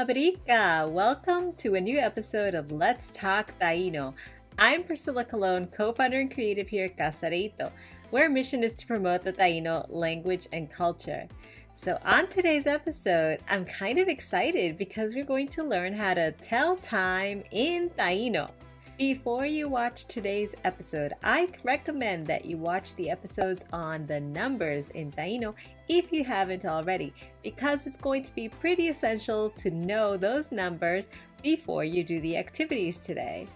Mabrika! Welcome to a new episode of Let's Talk Taíno. I'm Priscilla Colon, co-founder and creative here at Kateí, where our mission is to promote the Taíno language and culture. So on today's episode, I'm kind of excited because we're going to learn how to tell time in Taíno. Before you watch today's episode, I recommend that you watch the episodes on the numbers in Taíno if you haven't already, because it's going to be pretty essential to know those numbers before you do the activities today.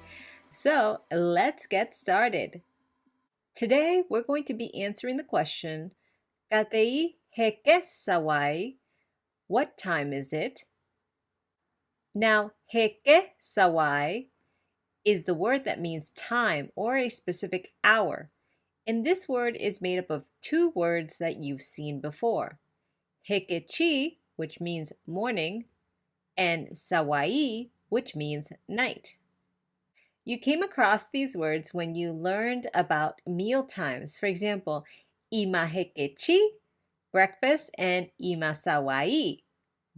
So let's get started. Today, we're going to be answering the question, Kateí, jekésawai, what time is it? Now, jekésawai is the word that means time or a specific hour. And this word is made up of two words that you've seen before. Jekésawai, which means morning, and sawai, which means night. You came across these words when you learned about meal times. For example, ima jekésawai, breakfast, and ima sawai,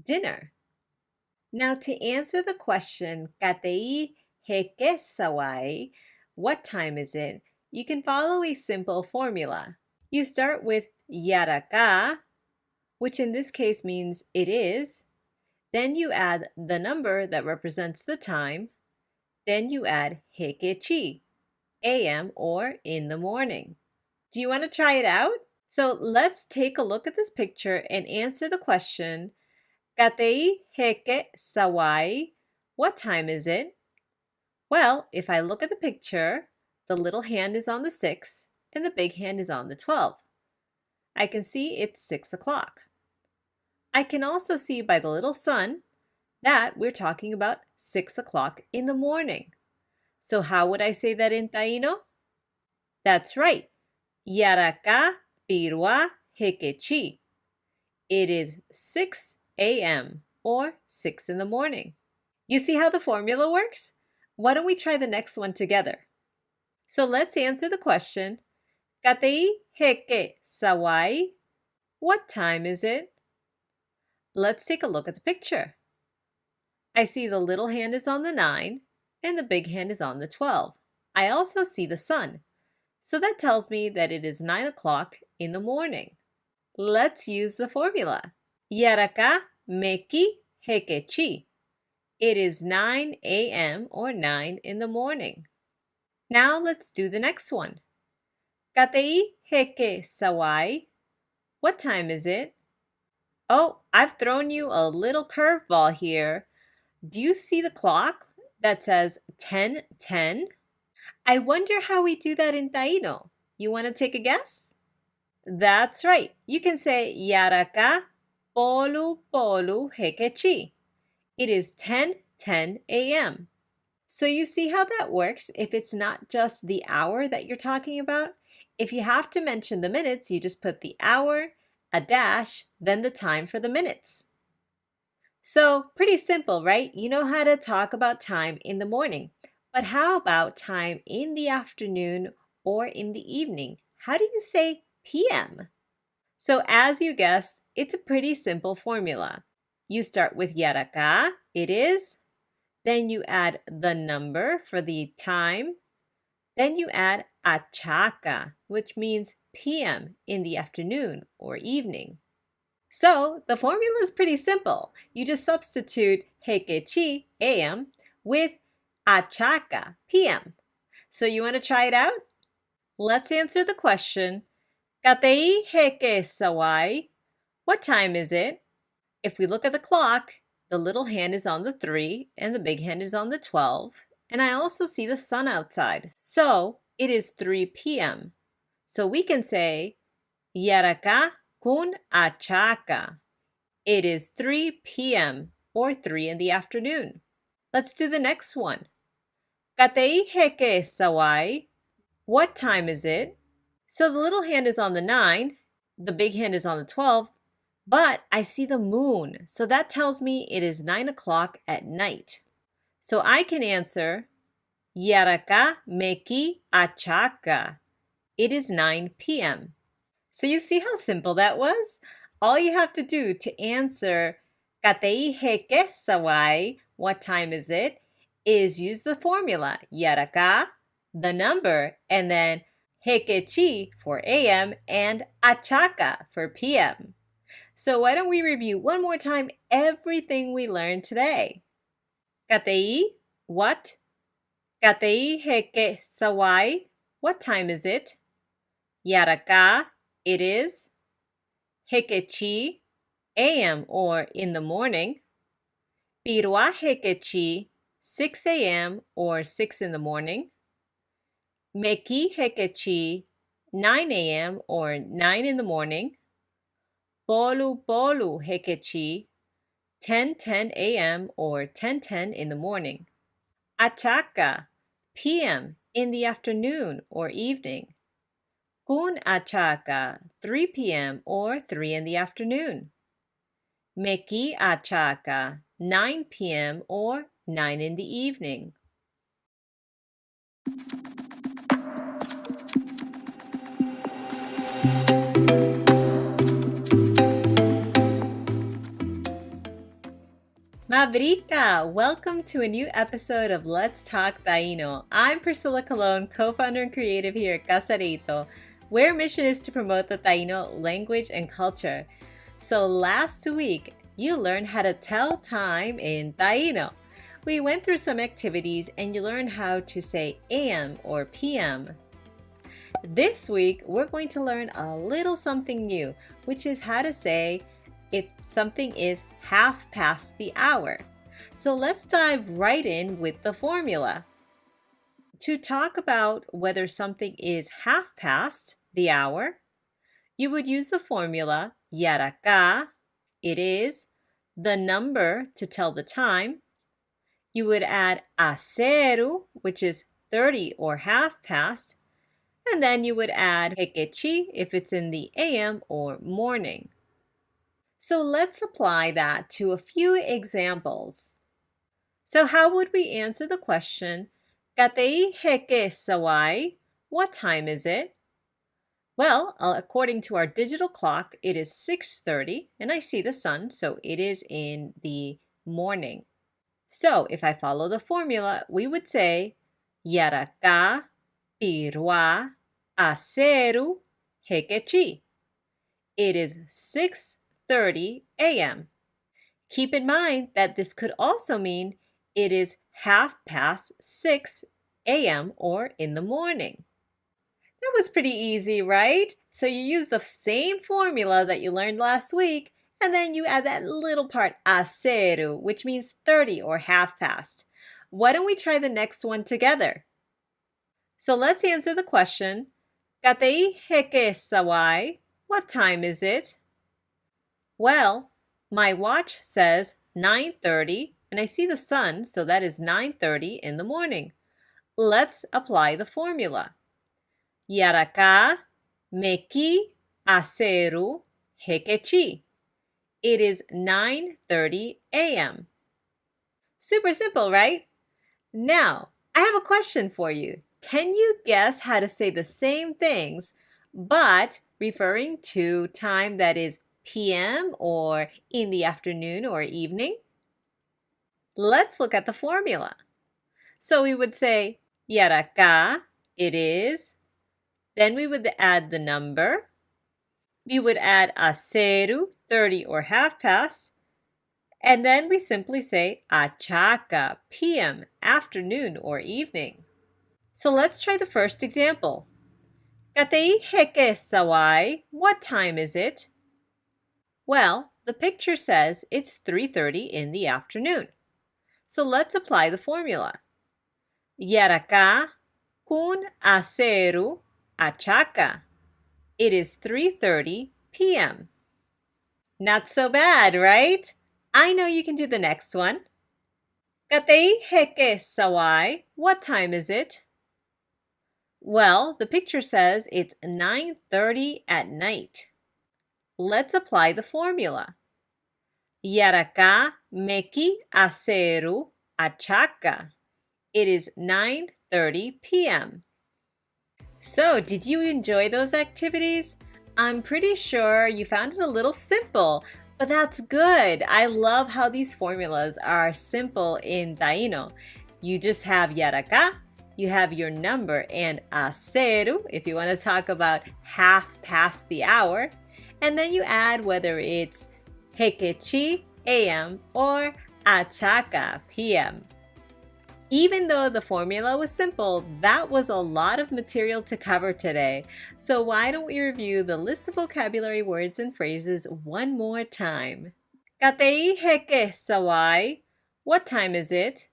dinner. Now to answer the question, Kateí, jekésawai, what time is it? You can follow a simple formula. You start with yaraka, which in this case means it is. Then you add the number that represents the time. Then you add jekésawai, a.m. or in the morning. Do you want to try it out? So let's take a look at this picture and answer the question, Kateí, jekésawai, what time is it? Well, if I look at the picture, the little hand is on the 6 and the big hand is on the 12. I can see it's 6 o'clock. I can also see by the little sun that we're talking about 6 o'clock in the morning. So how would I say that in Taíno? That's right. Yaraka pirwa jekésawai. It is 6 a.m. or 6 in the morning. You see how the formula works? Why don't we try the next one together? So let's answer the question, Kateí, jekésawai, what time is it? Let's take a look at the picture. I see the little hand is on the 9 and the big hand is on the 12. I also see the sun. So that tells me that it is 9 o'clock in the morning. Let's use the formula. Yaraka meki jekésawai. It is 9 a.m. or 9 in the morning. Now let's do the next one. Kateí, jekésawai, what time is it? Oh, I've thrown you a little curveball here. Do you see the clock that says 10:10? I wonder how we do that in Taíno. You want to take a guess? That's right. You can say yaraka polu jekésawai. It is 10:10 a.m. So you see how that works if it's not just the hour that you're talking about? If you have to mention the minutes, you just put the hour, a dash, then the time for the minutes. So pretty simple, right? You know how to talk about time in the morning. But how about time in the afternoon or in the evening? How do you say p.m.? So as you guessed, it's a pretty simple formula. You start with yaraka, it is. Then you add the number for the time. Then you add achaka, which means p.m. in the afternoon or evening. So the formula is pretty simple. You just substitute jekésawai, a.m. with achaka, p.m. So you want to try it out? Let's answer the question, Kateí, jekésawai, what time is it? If we look at the clock, the little hand is on the 3 and the big hand is on the 12. And I also see the sun outside. So it is 3 p.m. So we can say, yaraka kun achaka. It is 3 p.m. or 3 in the afternoon. Let's do the next one. Kateí, jekésawai, what time is it? So the little hand is on the 9, the big hand is on the 12, but I see the moon, so that tells me it is 9 o'clock at night. So I can answer, yaraka meki achaka. It is 9 p.m. So you see how simple that was? All you have to do to answer Kateí jekésawai, what time is it? Is use the formula yaraka, the number, and then jekechi for AM and achaka for PM. So why don't we review one more time everything we learned today? Kateí, what? Kateí jekésawai, what time is it? Yaraka, it is. Jekechi, AM or in the morning. Pirua jekechi, 6 a.m. or 6 in the morning. Meki jekechi, 9 a.m. or 9 in the morning. Polu polu jekechi, 10:10 a.m. or 10:10 in the morning. Achaka, p.m. in the afternoon or evening. Kun achaka, 3 p.m. or 3 in the afternoon. Meki achaka, 9 p.m. or 9 in the evening. Mabrika! Welcome to a new episode of Let's Talk Taíno. I'm Priscilla Colon, co-founder and creative here at Casarito, where our mission is to promote the Taíno language and culture. So last week, you learned how to tell time in Taíno. We went through some activities and you learned how to say AM or PM. This week, we're going to learn a little something new, which is how to say if something is half past the hour. So let's dive right in with the formula. To talk about whether something is half past the hour, you would use the formula yaraka, it is, the number to tell the time. You would add aceru, which is 30 or half past, and then you would add jekechi if it's in the AM or morning. So let's apply that to a few examples. So how would we answer the question, Kateí jekésawai, what time is it? Well, according to our digital clock, it is 6:30, and I see the sun, so it is in the morning. So if I follow the formula, we would say, yaraka, pirua, aceru, jekechi. It is 6:30 a.m. Keep in mind that this could also mean it is half past 6 a.m. or in the morning. That was pretty easy, right? So you use the same formula that you learned last week, and then you add that little part, aceru, which means 30 or half past. Why don't we try the next one together? So let's answer the question, Kateí jekésawai, what time is it? Well, my watch says 9:30, and I see the sun, so that is 9:30 in the morning. Let's apply the formula. Yaraka, meki, aceru, jekechi. It is 9:30 a.m. Super simple, right? Now, I have a question for you. Can you guess how to say the same things, but referring to time that is PM or in the afternoon or evening? Let's look at the formula. So we would say, yaraka, it is. Then we would add the number. We would add aceru, 30 or half past. And then we simply say achaka, PM, afternoon or evening. So let's try the first example. Kateí jekésawai, what time is it? Well, the picture says it's 3:30 in the afternoon. So let's apply the formula. Yaraka, kun aceru, achaka. It is 3:30 p.m. Not so bad, right? I know you can do the next one. Kateí jekésawai, what time is it? Well, the picture says it's 9:30 at night. Let's apply the formula. Yaraka, meki, aceru, achaka. It is 9:30 p.m. So, did you enjoy those activities? I'm pretty sure you found it a little simple, But that's good. I love how these formulas are simple in Taíno. You just have yaraka, you have your number, and aceru, if you want to talk about half past the hour. And then you add whether it's jekechi, AM, or achaca, PM. Even though the formula was simple, that was a lot of material to cover today. So why don't we review the list of vocabulary words and phrases one more time? Kateí jekésawai. What time is it?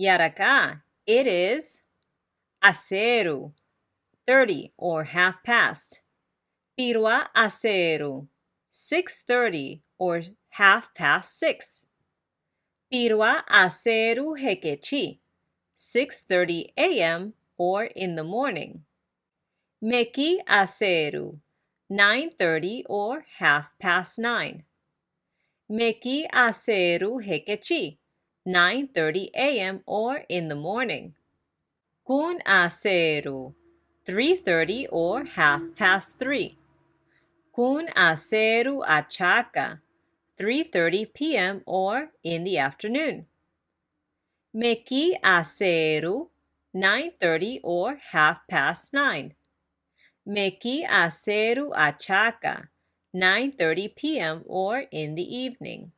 Yaraka. It is aceru, 30 or half past. Pirua aceru, 6:30 or half past 6. Pirua aceru jekechi, 6:30 a.m. or in the morning. Meki aceru, 9:30 or half past 9. Meki aceru jekechi, 9:30 a.m. or in the morning. Kun aceru, 3:30 or half past 3. Kun aceru achaca, 3:30 p.m. or in the afternoon. Meki aceru, 9:30 or half past 9. Meki aceru achaca, 9:30 p.m. or in the evening.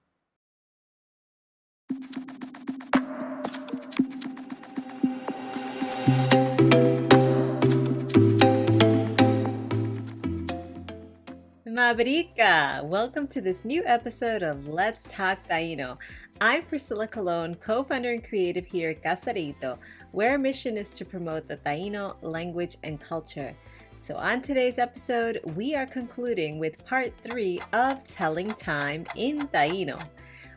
Mabrika! Welcome to this new episode of Let's Talk Taíno. I'm Priscilla Colon, co-founder and creative here at Casarito, where our mission is to promote the Taíno language and culture. So on today's episode, we are concluding with part 3 of Telling Time in Taíno.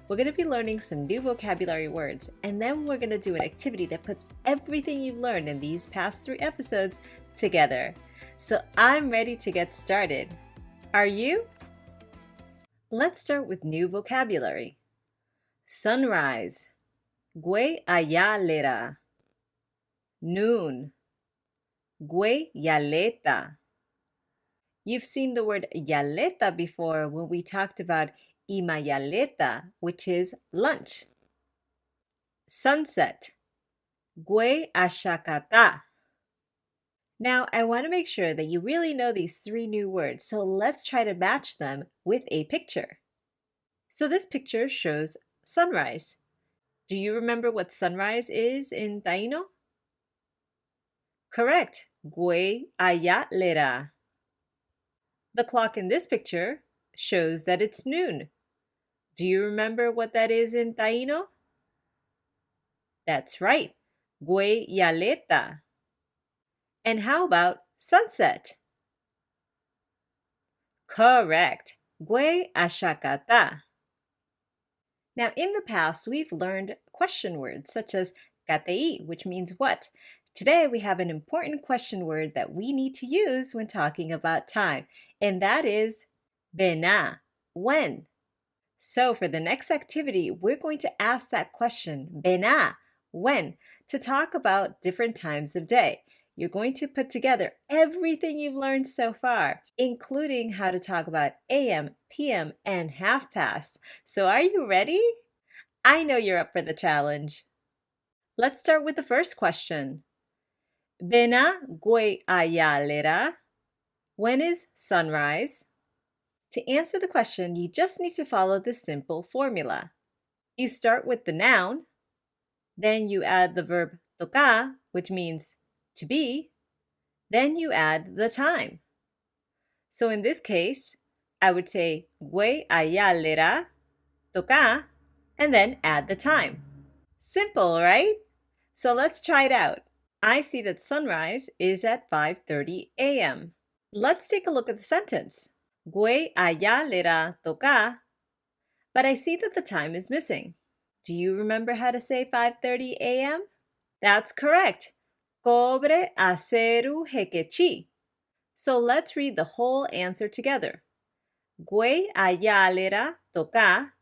We're going to be learning some new vocabulary words, and then we're going to do an activity that puts everything you've learned in these past 3 episodes together. So I'm ready to get started. Are you? Let's start with new vocabulary. Sunrise. Gue ayalera. Noon. Gue yaleta. You've seen the word yaleta before when we talked about imayaleta, which is lunch. Sunset. Gue ashakata. Now, I want to make sure that you really know these 3 new words, so let's try to match them with a picture. So this picture shows sunrise. Do you remember what sunrise is in Taíno? Correct. Gue ayatlera. The clock in this picture shows that it's noon. Do you remember what that is in Taíno? That's right. Gue yaleta. And how about sunset? Correct. Gue ashakata. Now, in the past, we've learned question words such as Kateí, which means what? Today, we have an important question word that we need to use when talking about time, and that is bena, when. So for the next activity, we're going to ask that question, bena, when, to talk about different times of day. You're going to put together everything you've learned so far, including how to talk about AM, PM, and half past. So are you ready? I know you're up for the challenge. Let's start with the first question. Bena gue ayalera. When is sunrise? To answer the question, you just need to follow this simple formula. You start with the noun, then you add the verb toca, which means to be, then you add the time. So in this case, I would say gue ayalera, toca, and then add the time. Simple, right? So let's try it out. I see that sunrise is at 5:30 a.m. Let's take a look at the sentence. Gue ayalera toca, but I see that the time is missing. Do you remember how to say 5:30 a.m.? That's correct. Cobre aceru jekechi. So let's read the whole answer together. Gue ayalera toca,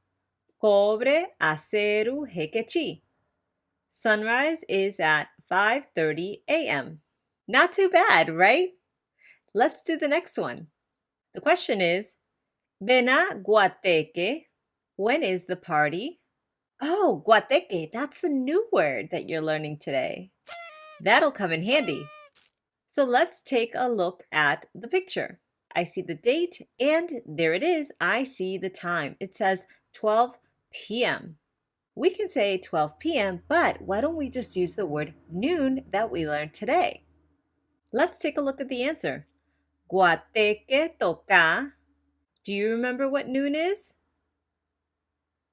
cobre aceru jekechi. Sunrise is at 5:30 a.m. Not too bad, right? Let's do the next one. The question is, Bena guateque. When is the party? Oh, guateque, that's a new word that you're learning today. That'll come in handy. So let's take a look at the picture. I see the date, and there it is. I see the time. It says 12 p.m. We can say 12 p.m., but why don't we just use the word noon that we learned today? Let's take a look at the answer. Guateque toca. Do you remember what noon is?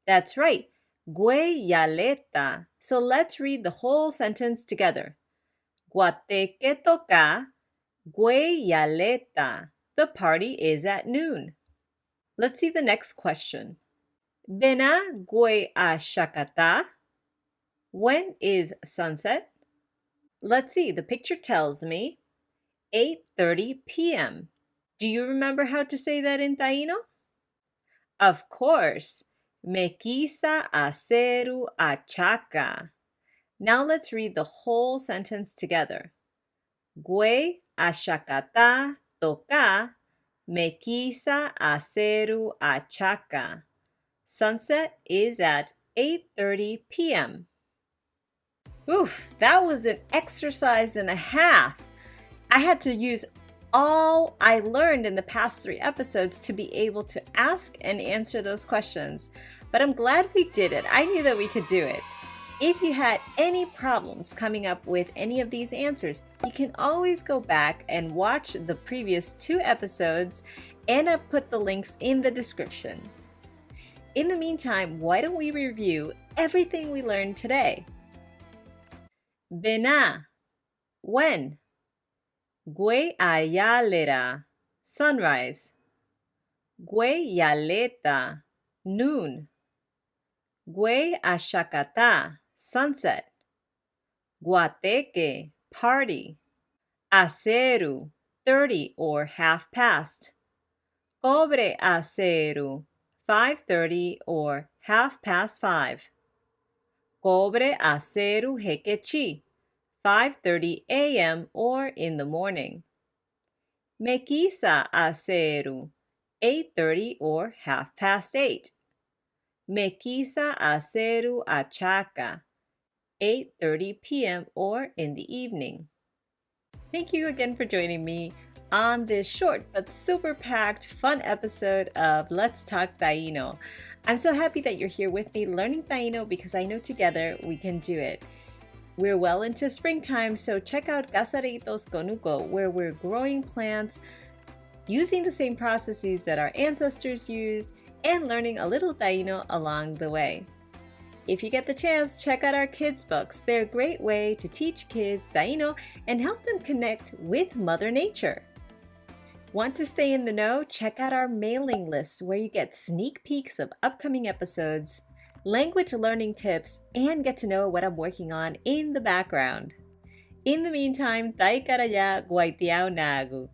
That's right, gueyaleta. So let's read the whole sentence together. Guateque toca, gueyaleta. The party is at noon. Let's see the next question. Bena gueyashakata. When is sunset? Let's see, the picture tells me 8:30 p.m. Do you remember how to say that in Taíno? Of course, me quisa haceru achaca. Now let's read the whole sentence together. Güey ashakata toca, me quisa haceru achaca. Sunset is at 8:30 p.m. Oof, that was an exercise and a half. I had to use all I learned in the past 3 episodes to be able to ask and answer those questions. But I'm glad we did it. I knew that we could do it. If you had any problems coming up with any of these answers, you can always go back and watch the previous 2 episodes, and I've put the links in the description. In the meantime, why don't we review everything we learned today? Bena, when? Gueyalera, sunrise. Gueyaleta, noon. Gueyashakata, sunset. Guateque, party. Aceru, 30 or half past. Cobre aceru, 5:30 or half past 5. Cobre aceru jekechi, 5:30 a.m. or in the morning. Me quisa aceru, 8:30 or half past 8. Me quisa haceru achaca, 8:30 p.m. or in the evening. Thank you again for joining me on this short but super packed fun episode of Let's Talk Taíno. I'm so happy that you're here with me learning Taíno because I know together we can do it. We're well into springtime, so check out Casaritos Conuco, where we're growing plants using the same processes that our ancestors used and learning a little Taíno along the way. If you get the chance, check out our kids' books. They're a great way to teach kids Taíno and help them connect with Mother Nature. Want to stay in the know? Check out our mailing list where you get sneak peeks of upcoming episodes, language learning tips, and get to know what I'm working on in the background. In the meantime, tay karaya guaitiao nagu.